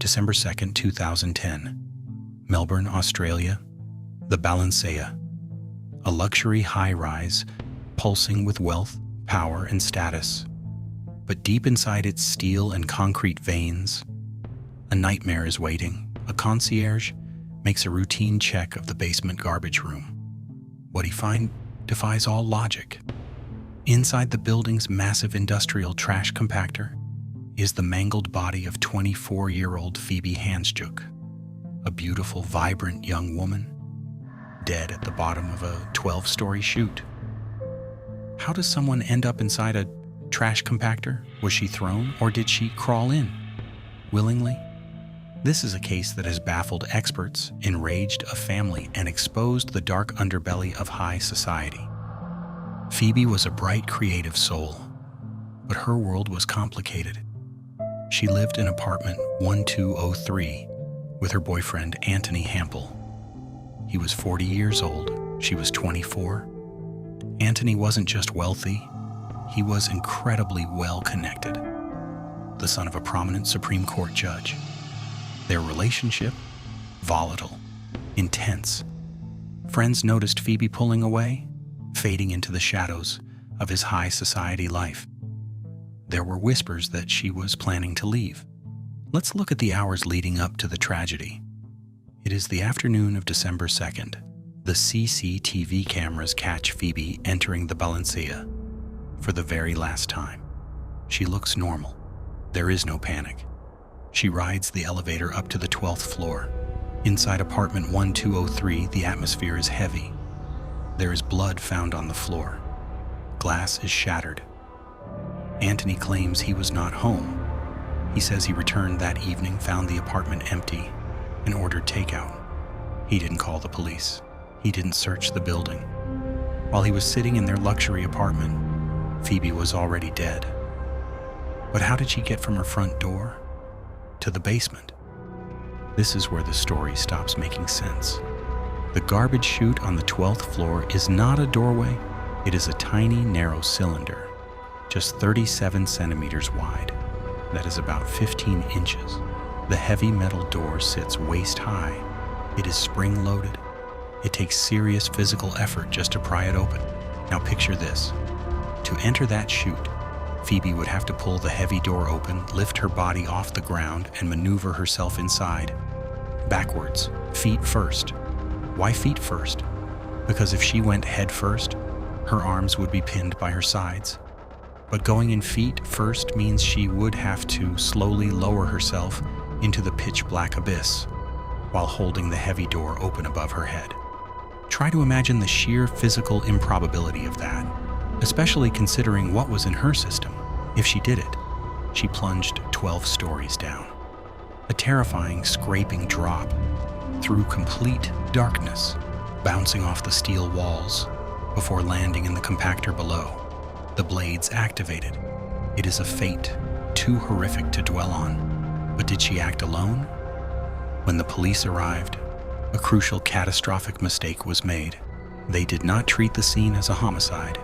December 2, 2010. Melbourne, Australia. The Balenciaga. A luxury high-rise, pulsing with wealth, power, and status. But deep inside its steel and concrete veins, a nightmare is waiting. A concierge makes a routine check of the basement garbage room. What he finds defies all logic. Inside the building's massive industrial trash compactor is the mangled body of 24-year-old Phoebe Handsjuk, a beautiful, vibrant young woman, dead at the bottom of a 12-story chute. How does someone end up inside a trash compactor? Was she thrown, or did she crawl in willingly? This is a case that has baffled experts, enraged a family, and exposed the dark underbelly of high society. Phoebe was a bright, creative soul, but her world was complicated. She lived in apartment 1203 with her boyfriend Anthony Hampel. He was 40 years old, she was 24. Anthony wasn't just wealthy, he was incredibly well-connected, the son of a prominent Supreme Court judge. Their relationship, volatile, intense. Friends noticed Phoebe pulling away, fading into the shadows of his high society life. There were whispers that she was planning to leave. Let's look at the hours leading up to the tragedy. It is the afternoon of December 2nd. The CCTV cameras catch Phoebe entering the Balenciaga for the very last time. She looks normal. There is no panic. She rides the elevator up to the 12th floor. Inside apartment 1203, the atmosphere is heavy. There is blood found on the floor. Glass is shattered. Anthony claims he was not home. He says he returned that evening, found the apartment empty, and ordered takeout. He didn't call the police. He didn't search the building. While he was sitting in their luxury apartment, Phoebe was already dead. But how did she get from her front door to the basement? This is where the story stops making sense. The garbage chute on the 12th floor is not a doorway. It is a tiny, narrow cylinder, just 37 centimeters wide. That is about 15 inches. The heavy metal door sits waist high. It is spring-loaded. It takes serious physical effort just to pry it open. Now picture this. To enter that chute, Phoebe would have to pull the heavy door open, lift her body off the ground, and maneuver herself inside. Backwards, feet first. Why feet first? Because if she went head first, her arms would be pinned by her sides. But going in feet first means she would have to slowly lower herself into the pitch-black abyss while holding the heavy door open above her head. Try to imagine the sheer physical improbability of that, especially considering what was in her system. If she did it, she plunged 12 stories down. A terrifying, scraping drop through complete darkness, bouncing off the steel walls before landing in the compactor below. The blades activated. It is a fate too horrific to dwell on. But did she act alone? When the police arrived, a crucial, catastrophic mistake was made. They did not treat the scene as a homicide.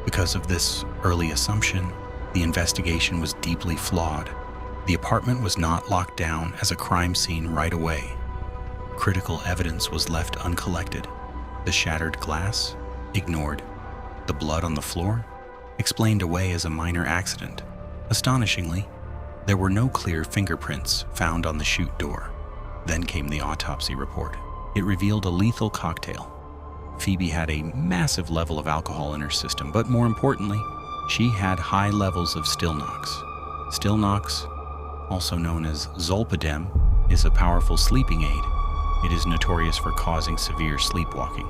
Because of this early assumption, the investigation was deeply flawed. The apartment was not locked down as a crime scene right away. Critical evidence was left uncollected. The shattered glass, ignored. The blood on the floor, explained away as a minor accident. Astonishingly, there were no clear fingerprints found on the chute door. Then came the autopsy report. It revealed a lethal cocktail. Phoebe had a massive level of alcohol in her system, but more importantly, she had high levels of Stilnox. Stilnox, also known as zolpidem, is a powerful sleeping aid. It is notorious for causing severe sleepwalking.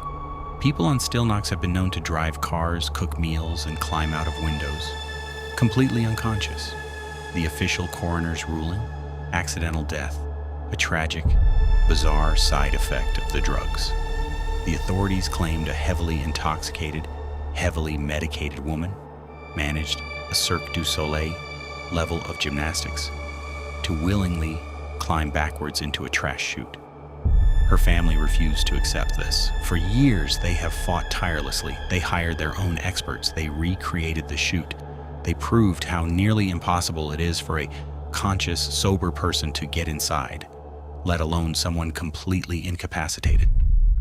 People on Stilnox have been known to drive cars, cook meals, and climb out of windows, completely unconscious. The official coroner's ruling: accidental death, a tragic, bizarre side effect of the drugs. The authorities claimed a heavily intoxicated, heavily medicated woman managed a Cirque du Soleil level of gymnastics to willingly climb backwards into a trash chute. Her family refused to accept this. For years, they have fought tirelessly. They hired their own experts. They recreated the chute. They proved how nearly impossible it is for a conscious, sober person to get inside, let alone someone completely incapacitated.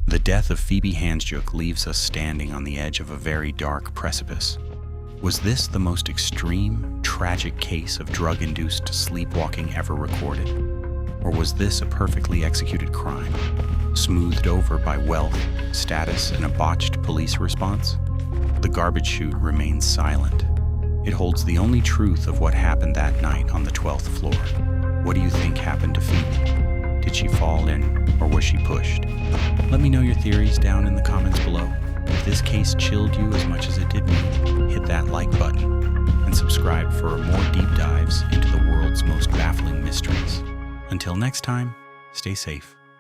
The death of Phoebe Handsjuk leaves us standing on the edge of a very dark precipice. Was this the most extreme, tragic case of drug-induced sleepwalking ever recorded? Or was this a perfectly executed crime, smoothed over by wealth, status, and a botched police response? The garbage chute remains silent. It holds the only truth of what happened that night on the 12th floor. What do you think happened to Phoebe? Did she fall in, or was she pushed? Let me know your theories down in the comments below. If this case chilled you as much as it did me, hit that like button and subscribe for more deep dives into the world's most baffling mysteries. Until next time, stay safe.